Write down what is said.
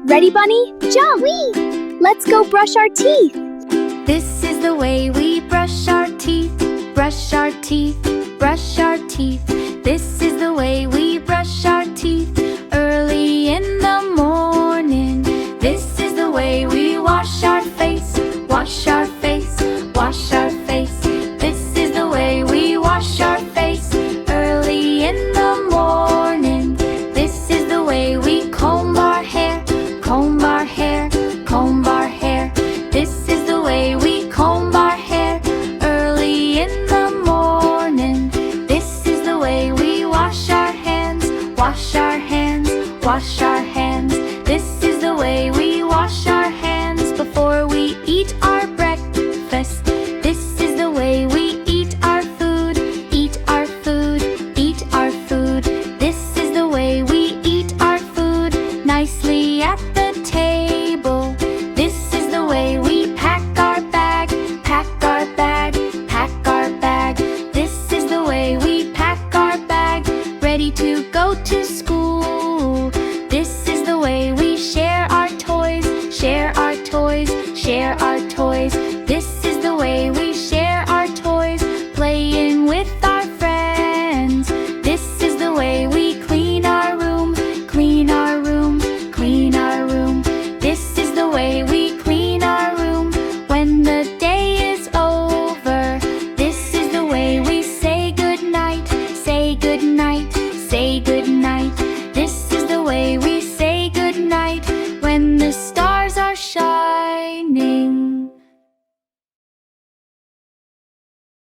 Ready, Bunny? Jump! Whee! Let's go brush our teeth. This is the way we brush our teeth. Brush our teeth, brush our teeth. This is the way we brush our teeth early in the morning. This is the way we wash our face. Wash our face, wash our face. This is the way we wash our face early in the morning. This is the way we comb our hair. Comb our hair, comb our hair. This is the way we comb our hair early in the morning. This is the way we wash our hands. Wash our hands, wash our hands. This is the way we wash our hands before we eat our breakfast. This is the way we eat our food. Eat our food, eat our food. This is the way we eat our food nicely at the table. This is the way we pack our bag. Pack our bag, pack our bag. This is the way we pack our bag, ready to go to school.